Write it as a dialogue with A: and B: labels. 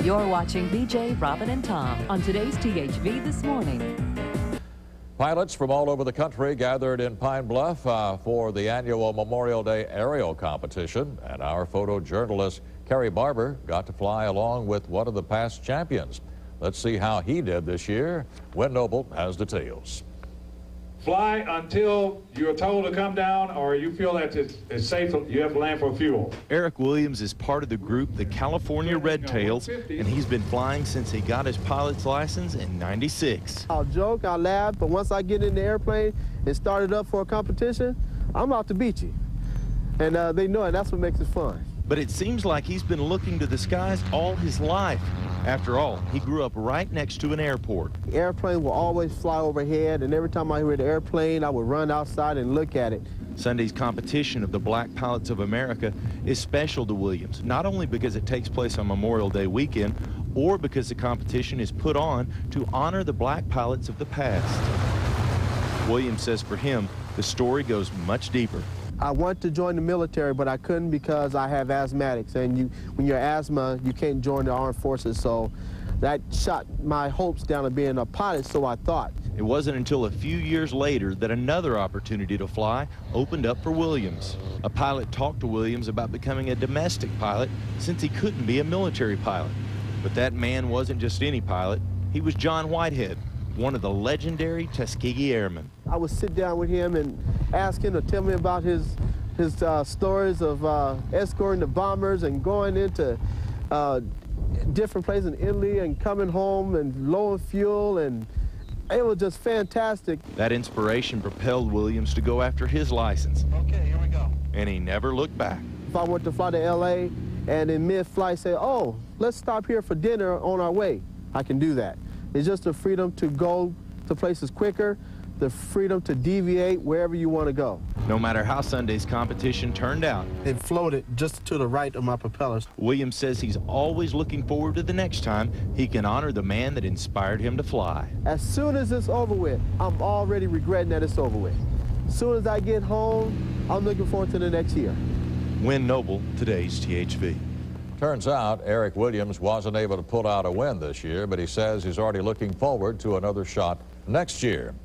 A: You're watching BJ, Robin, and Tom on today's THV This Morning.
B: Pilots from all over the country gathered in Pine Bluff for the annual Memorial Day aerial competition, and our photojournalist Kerry Barber got to fly along with one of the past champions. Let's see how he did this year. Wynn Noble has details.
C: Fly until you're told to come down or you feel that it's safe, you have to land for fuel.
D: Eric Williams is part of the group, the California Red Tails, and he's been flying since he got his pilot's license in '96.
E: I'll joke, I'll laugh, but once I get in the airplane and start it up for a competition, I'm out to beat you. And they know it, that's what makes it fun.
D: But it seems like he's been looking to the skies all his life. After all, he grew up right next to an airport.
E: The airplane will always fly overhead, and every time I hear the airplane, I would run outside and look at it.
D: Sunday's competition of the Black Pilots of America is special to Williams, not only because it takes place on Memorial Day weekend, or because the competition is put on to honor the black pilots of the past. Williams says for him, the story goes much deeper.
E: I wanted to join the military, but I couldn't because I have asthmatics, and when you're asthma, you can't join the armed forces, so that shot my hopes down of being a pilot, so I thought.
D: It wasn't until a few years later that another opportunity to fly opened up for Williams. A pilot talked to Williams about becoming a domestic pilot since he couldn't be a military pilot. But that man wasn't just any pilot. He was John Whitehead, one of the legendary Tuskegee Airmen.
E: I would sit down with him and ask him to tell me about his stories of escorting the bombers and going into different places in Italy and coming home and low on fuel, and it was just fantastic.
D: That inspiration propelled Williams to go after his license.
E: Okay, here we go.
D: And he never looked back.
E: If I went to fly to LA and in mid-flight say, oh, let's stop here for dinner on our way, I can do that. It's just the freedom to go to places quicker, the freedom to deviate wherever you want to go.
D: No matter how Sunday's competition turned out,
E: it floated just to the right of my propellers.
D: Williams says he's always looking forward to the next time he can honor the man that inspired him to fly.
E: As soon as it's over with, I'm already regretting that it's over with. As soon as I get home, I'm looking forward to the next year.
D: Wynn Noble, today's THV.
B: Turns out Eric Williams wasn't able to pull out a win this year, but he says he's already looking forward to another shot next year.